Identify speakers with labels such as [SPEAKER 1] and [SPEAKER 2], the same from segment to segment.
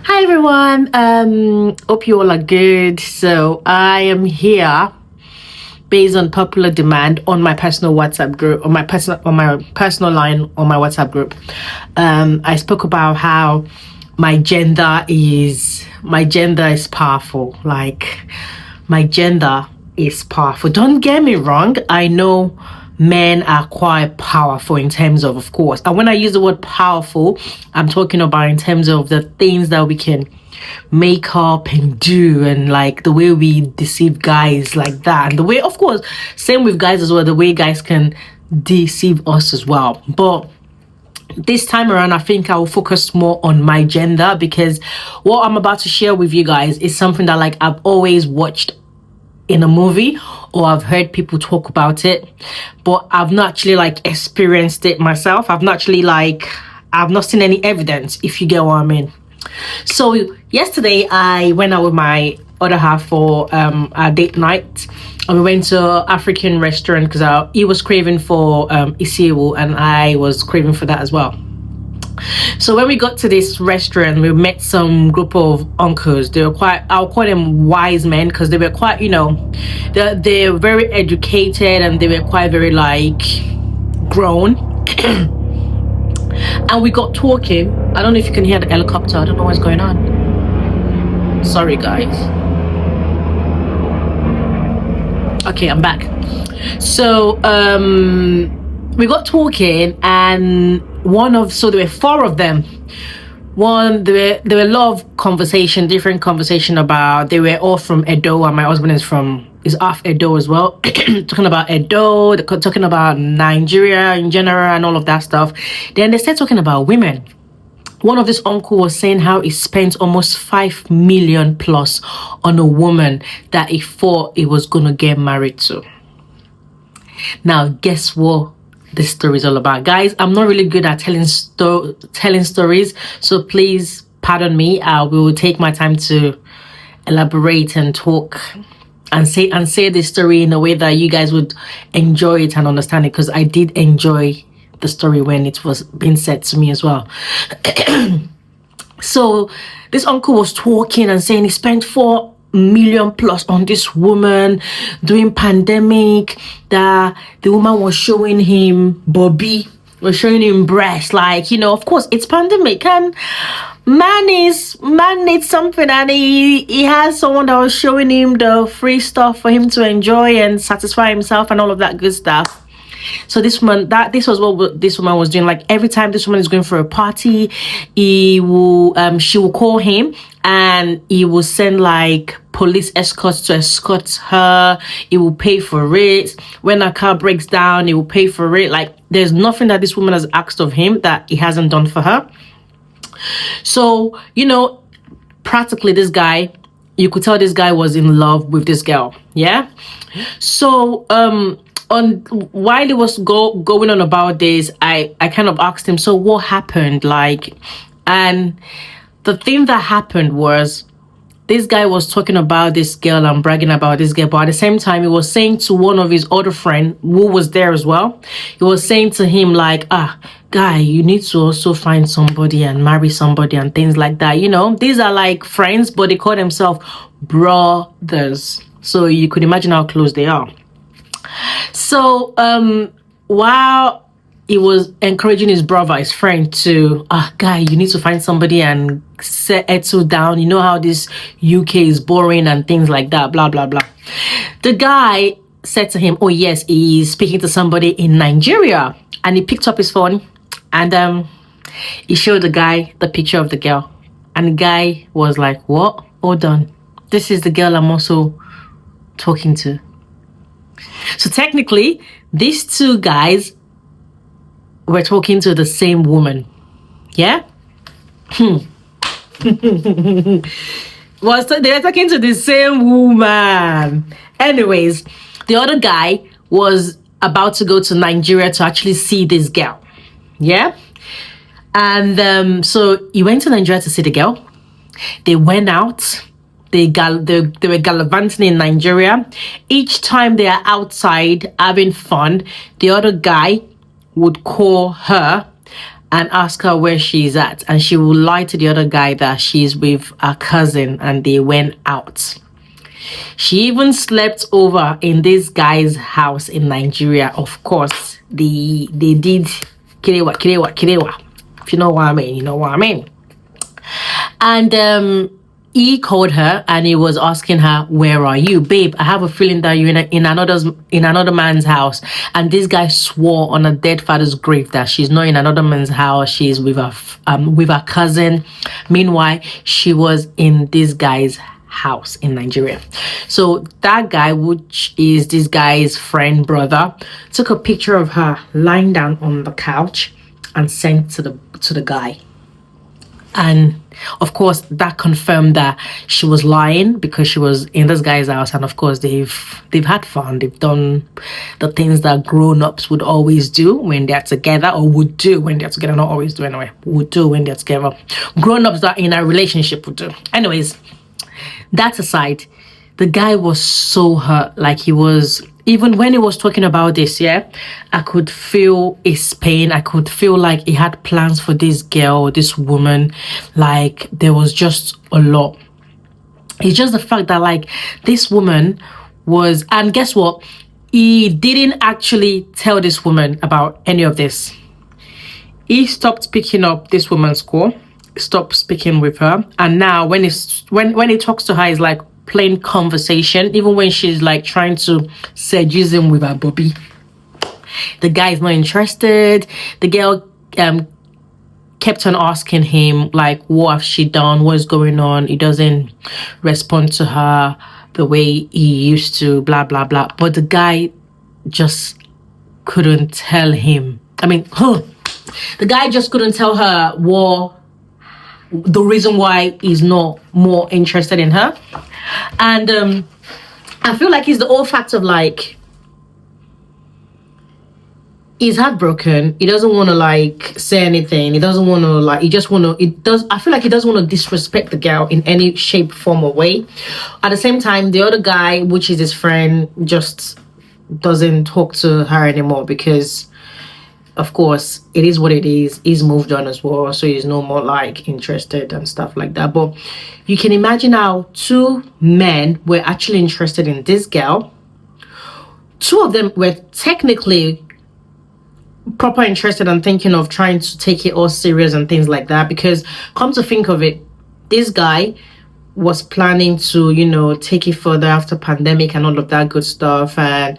[SPEAKER 1] Hi everyone. Hope you all are good. So I am here based on popular demand on my personal WhatsApp group, on my personal line on my WhatsApp group. I spoke about how my gender is powerful. Like my gender is powerful. Don't get me wrong. I know men are quite powerful in terms of course. And when I use the word powerful, I'm talking about in terms of the things that we can make up and do, and like the way we deceive guys like that. And the way, of course, same with guys as well, the way guys can deceive us as well. But this time around, I think I will focus more on my gender, because what I'm about to share with you guys is something that like I've always watched in a movie, or I've heard people talk about it, but I've not actually like experienced it myself. I've not seen any evidence, if you get what I mean. So yesterday I went out with my other half for a date night, and we went to an African restaurant because he was craving for isiwu and I was craving for that as well. So when we got to this restaurant, we met some group of uncles. They were quite, I'll call them wise men, because they were quite, they're very educated, and they were quite very like grown. And we got talking. I don't know if you can hear the helicopter. I don't know what's going on. Sorry guys. Okay, I'm back. So we got talking, and there were four of them. There were a lot of conversation, different conversation about, they were all from Edo, and my husband is half Edo as well. Talking about Edo, talking about Nigeria in general and all of that stuff. Then they started talking about women. One of this uncle was saying how he spent almost 5 million plus on a woman that he thought he was gonna get married to. Now, guess what this story is all about, guys? I'm not really good at telling stories, so please pardon me. I will take my time to elaborate and talk and say this story in a way that you guys would enjoy it and understand it, because I did enjoy the story when it was being said to me as well. So this uncle was talking and saying he spent 4 million plus on this woman during pandemic, that the woman was showing him Bobby, was showing him breast, like, of course it's pandemic and man needs something, and he has someone that was showing him the free stuff for him to enjoy and satisfy himself and all of that good stuff. So this was what this woman was doing. Like every time this woman is going for a party, she will call him, and he will send like police escorts to escort her. He will pay for it. When her car breaks down, he will pay for it. Like there's nothing that this woman has asked of him that he hasn't done for her. So, practically this guy, you could tell this guy was in love with this girl. Yeah. So, while he was going on about this, I kind of asked him, so what happened? Like, and the thing that happened was, this guy was talking about this girl and bragging about this girl, but at the same time, he was saying to one of his other friend who was there as well, he was saying to him like, guy, you need to also find somebody and marry somebody and things like that. These are like friends, but they call themselves brothers. So you could imagine how close they are. So while he was encouraging his brother, his friend, to guy, you need to find somebody and settle down. You know how this UK is boring and things like that, blah blah blah. The guy said to him, oh yes, he's speaking to somebody in Nigeria, and he picked up his phone and he showed the guy the picture of the girl, and the guy was like, what? Hold on, this is the girl I'm also talking to. So technically, these two guys were talking to the same woman. Yeah? They were talking to the same woman. Anyways, the other guy was about to go to Nigeria to actually see this girl. Yeah? And so he went to Nigeria to see the girl. They went out. They were gallivanting in Nigeria. Each time they are outside having fun, the other guy would call her and ask her where she's at, and she will lie to the other guy that she's with a cousin and they went out. She even slept over in this guy's house in Nigeria. Of course, they did kirewa. If you know what I mean, you know what I mean. And he called her and he was asking her, "Where are you, babe? I have a feeling that you're in another man's house." And this guy swore on a dead father's grave that she's not in another man's house. She's with her cousin. Meanwhile, she was in this guy's house in Nigeria. So that guy, which is this guy's friend brother, took a picture of her lying down on the couch and sent to the guy. And of course that confirmed that she was lying, because she was in this guy's house, and of course they've had fun. They've done the things that grown-ups would always do when they're together, or would do when they're together. Not always do anyway, would do when they're together. Grown-ups that in a relationship would do. Anyways, that aside, the guy was so hurt. Like, he was, even when he was talking about this, yeah, I could feel his pain. I could feel like he had plans for this girl, this woman. Like, there was just a lot. It's just the fact that, like, this woman was, and guess what? He didn't actually tell this woman about any of this. He stopped picking up this woman's call, stopped speaking with her, and now when he talks to her, it's like plain conversation. Even when she's like trying to seduce him with her Bobby, the guy is not interested. The girl kept on asking him, like, what has she done, what's going on. He doesn't respond to her the way he used to, blah blah blah. But the guy just couldn't tell him. The guy just couldn't tell her the reason why he's not more interested in her. And I feel like it's the old fact of, like, he's heartbroken. He doesn't want to, like, say anything. He doesn't want to, like, I feel like he doesn't want to disrespect the girl in any shape, form, or way. At the same time, the other guy, which is his friend, just doesn't talk to her anymore, because of course it is what it is. He's moved on as well, so he's no more, like, interested and stuff like that. But you can imagine how two men were actually interested in this girl. Two of them were technically proper interested and thinking of trying to take it all serious and things like that, because come to think of it, this guy was planning to, you know, take it further after pandemic and all of that good stuff, and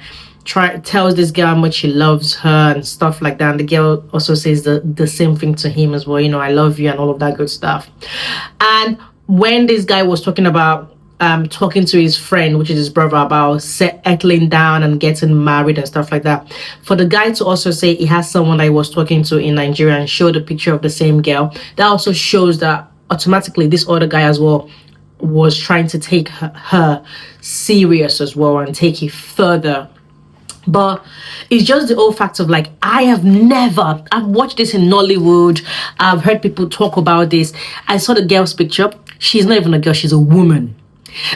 [SPEAKER 1] tells this girl how much he loves her and stuff like that. And the girl also says the same thing to him as well, you know, I love you and all of that good stuff. And when this guy was talking about talking to his friend, which is his brother, about settling down and getting married and stuff like that, for the guy to also say he has someone that he was talking to in Nigeria and showed a picture of the same girl, that also shows that automatically this other guy as well was trying to take her serious as well and take it further. But it's just the old fact of, like, I've watched this in Nollywood. I've heard people talk about this. I saw the girl's picture. She's not even a girl, she's a woman.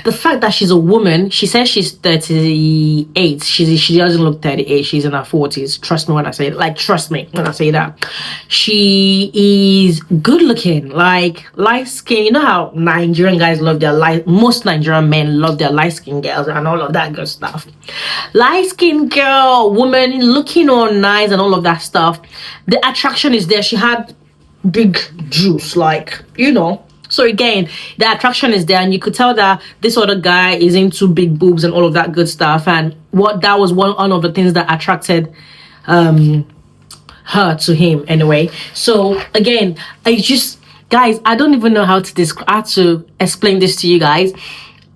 [SPEAKER 1] The fact that she's a woman, she says she's 38. She doesn't look 38. She's in her 40s. Trust me when I say it. Like, trust me when I say that. She is good looking, like light skin. You know how Nigerian guys love most Nigerian men love their light skin girls and all of that good stuff. Light skin girl, woman, looking all nice and all of that stuff. The attraction is there. She had big juice, like, you know. So again, the attraction is there, and you could tell that this other guy is into big boobs and all of that good stuff, and that was one of the things that attracted her to him anyway. So again, guys, I don't even know how to explain this to you guys.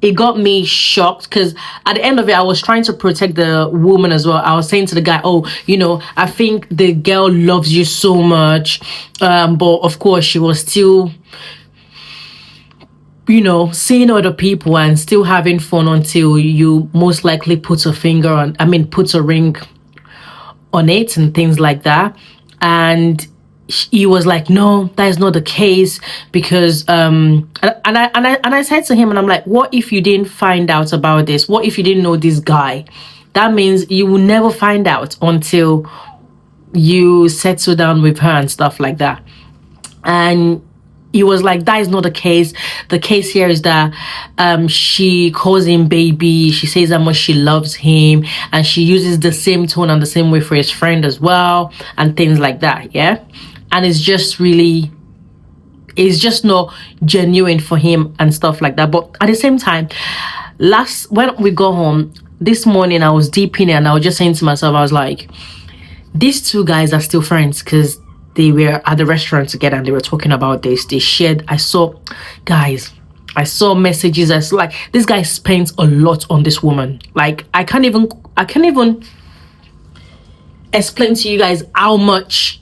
[SPEAKER 1] It got me shocked, because at the end of it, I was trying to protect the woman as well. I was saying to the guy, oh, you know, I think the girl loves you so much, but of course she was still, you know, seeing other people and still having fun until you most likely put a ring on it and things like that. And he was like, no, that is not the case, because and I said to him, and I'm like, what if you didn't find out about this? What if you didn't know this guy? That means you will never find out until you settle down with her and stuff like that. And he was like, that is not the case. The case here is that she calls him baby. She says how much she loves him, and she uses the same tone and the same way for his friend as well, and things like that. Yeah. And it's just not genuine for him and stuff like that. But at the same time, when we got home this morning, I was deep in it, and I was just saying to myself, I was like, these two guys are still friends, because they were at the restaurant together and they were talking about this. They shared, I saw messages. I saw, like, this guy spends a lot on this woman. Like, I can't even explain to you guys how much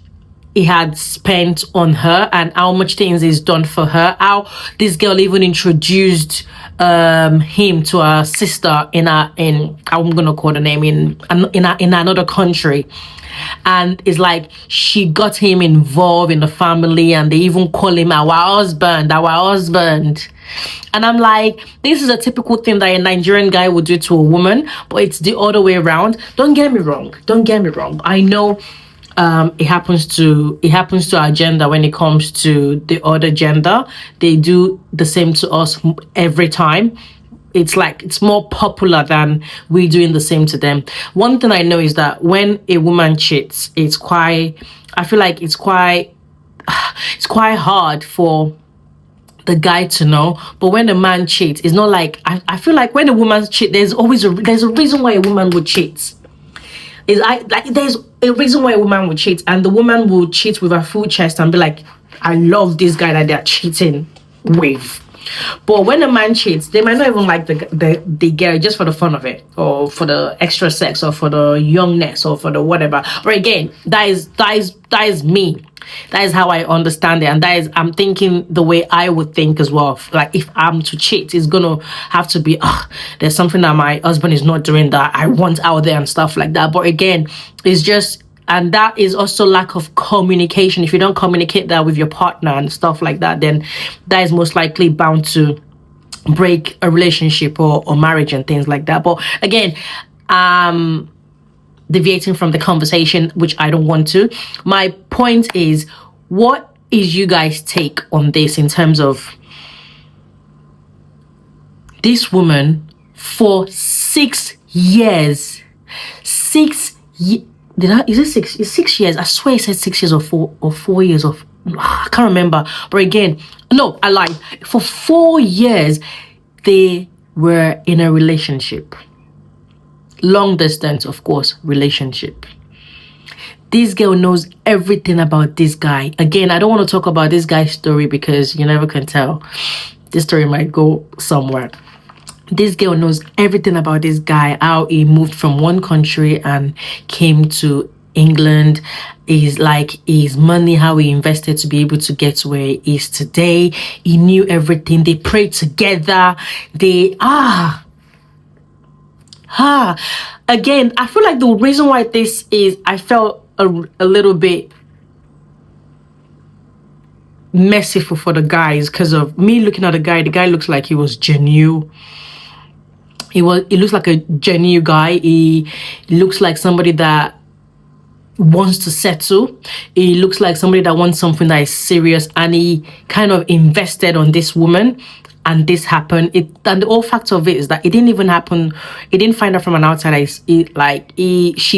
[SPEAKER 1] he had spent on her and how much things he's done for her. How this girl even introduced him to her sister in I'm gonna call the name in another country. And it's like she got him involved in the family, and they even call him our husband. And I'm like, this is a typical thing that a Nigerian guy would do to a woman, but it's the other way around. Don't get me wrong. I know it happens to our gender. When it comes to the other gender, they do the same to us every time. It's like, it's more popular than we doing the same to them. One thing I know is that when a woman cheats, it's quite hard for the guy to know. But when a man cheats, it's not like, I feel like when a woman cheats, there's a reason why a woman would cheat. There's a reason why a woman would cheat, and the woman will cheat with her full chest and be like, I love this guy that they're cheating with. But when a man cheats, they might not even like the girl, just for the fun of it, or for the extra sex, or for the youngness, or for the whatever. But again, that is me. That is how I understand it, and I'm thinking the way I would think as well. Like, if I'm to cheat, it's gonna have to be there's something that my husband is not doing that I want out there and stuff like that. But again, it's just. And that is also lack of communication. If you don't communicate that with your partner and stuff like that, then that is most likely bound to break a relationship or marriage and things like that. But again, deviating from the conversation, which I don't want to. My point is, what is you guys' take on this in terms of this woman for 6 years? 6 years. Is it 6? It's 6 years. I swear it said 6 years or 4 years of. I can't remember. But again, no, I lied. For 4 years, they were in a relationship. Long distance, of course, relationship. This girl knows everything about this guy. Again, I don't want to talk about this guy's story because you never can tell. This story might go somewhere. This girl knows everything about this guy, how he moved from one country and came to England, his money, how he invested to be able to get to where he is today. He knew everything. They prayed together. Again, I feel like the reason why this is, I felt a little bit merciful for the guys, because of me looking at the guy. The guy looks like he was genuine. He looks like a genuine guy. He looks like somebody that wants to settle. He looks like somebody that wants something that is serious, and he kind of invested on this woman, and this happened. And the whole fact of it is that it didn't even happen. He didn't find out from an outsider. She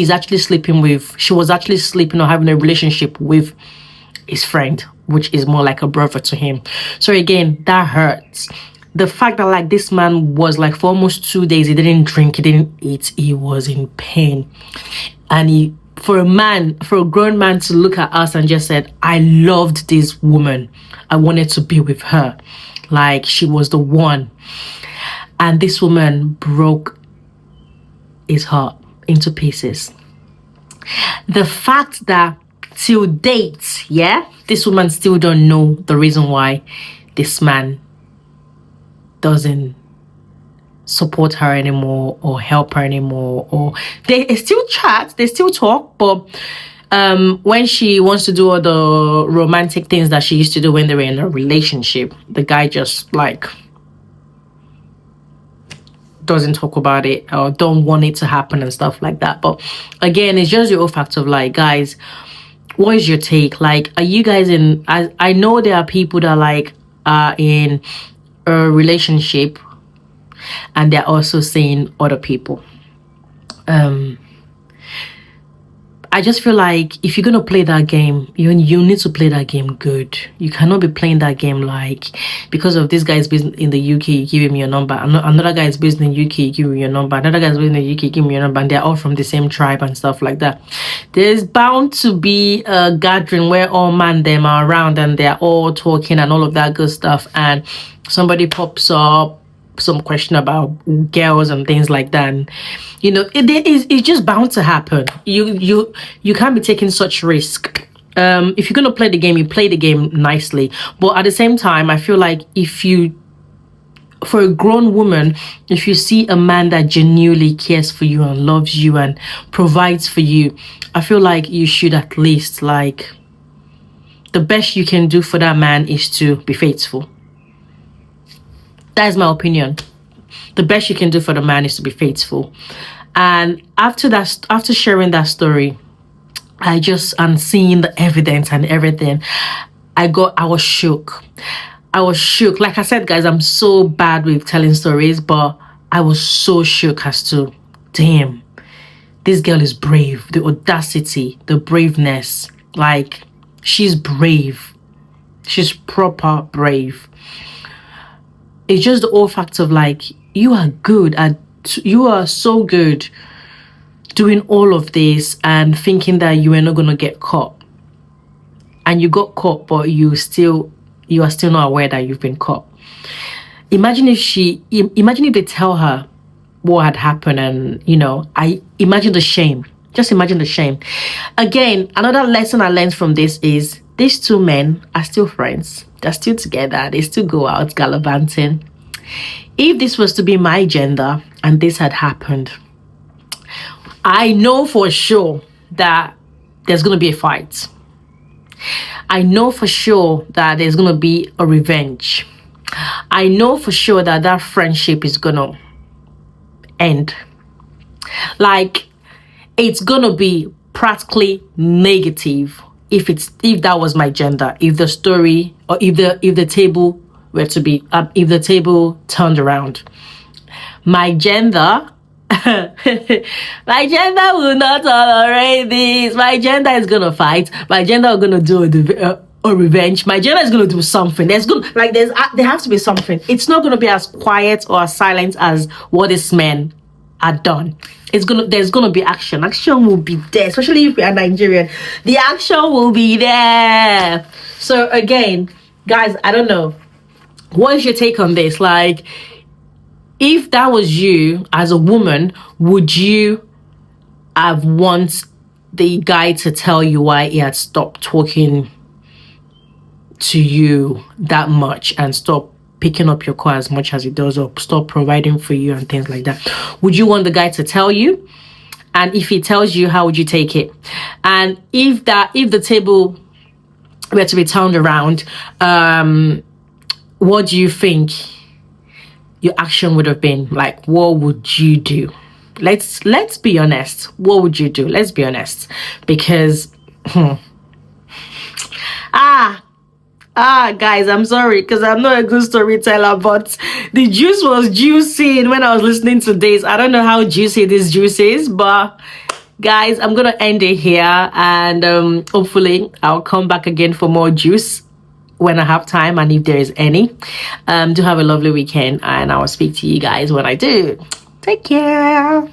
[SPEAKER 1] was actually sleeping or having a relationship with his friend, which is more like a brother to him. So again, that hurts. The fact that this man was for almost 2 days, he didn't drink, he didn't eat, he was in pain. And for a grown man to look at us and just said, I loved this woman, I wanted to be with her, she was the one. And this woman broke his heart into pieces. The fact that till date, this woman still don't know the reason why this man doesn't support her anymore or help her anymore, or they still chat, they still talk, but when she wants to do all the romantic things that she used to do when they were in a relationship, the guy just doesn't talk about it or don't want it to happen and stuff like that. But again, it's just the whole fact of like, guys, what is your take? Like, are you guys in? I know there are people that like are in a relationship and they're also seeing other people. I just feel like if you're gonna play that game, you need to play that game good. You cannot be playing that game like, because of this guy's based in the UK, you give him your number. Another guy is based in the UK, you give him your number. Another guy is based in the UK, give him your number, and they're all from the same tribe and stuff like that. There's bound to be a gathering where all man them are around and they're all talking and all of that good stuff, and somebody pops up some question about girls and things like that, and you know, it's just bound to happen. You can't be taking such risk. If you're gonna play the game, you play the game nicely, but at the same time, I feel like for a grown woman, if you see a man that genuinely cares for you and loves you and provides for you, I feel like you should at least, like, the best you can do for that man is to be faithful. That is my opinion. The best you can do for the man is to be faithful. And after sharing that story, and seeing the evidence and everything, I was shook. Like I said, guys, I'm so bad with telling stories, but I was so shook as to, damn, this girl is brave. The audacity, the braveness, like, she's brave. She's proper brave. It's just the whole fact of like, you are so good doing all of this and thinking that you are not going to get caught. And you got caught, but you are still not aware that you've been caught. Imagine if they tell her what had happened, and, you know, imagine the shame. Just imagine the shame. Again, another lesson I learned from this is these two men are still friends. They're still together. They still go out gallivanting. If this was to be my gender and this had happened, I know for sure that there's going to be a fight. I know for sure that there's going to be a revenge. I know for sure that that friendship is going to end. Like, it's going to be practically negative if that was my gender, if the story, or if the table were to be, if the table turned around. My gender, my gender will not tolerate this. My gender is going to fight. My gender is going to do a revenge. My gender is going to do something. There has to be something. It's not going to be as quiet or as silent as what this man had done. There's gonna be action. Action will be there, especially if we are Nigerian. The action will be there. So again, guys, I don't know. What is your take on this? Like, if that was you as a woman, would you have want the guy to tell you why he had stopped talking to you that much and stop picking up your car as much as he does, or stop providing for you and things like that? Would you want the guy to tell you? And if he tells you, how would you take it? And if the table were to be turned around, what do you think your action would have been? Like, what would you do? Let's be honest. What would you do? Let's be honest. Because guys, I'm sorry because I'm not a good storyteller, but the juice was juicy when I was listening to this. I don't know how juicy this juice is, but guys, I'm gonna end it here, and hopefully I'll come back again for more juice when I have time, and if there is any. Do have a lovely weekend, and I will speak to you guys when I do. Take care.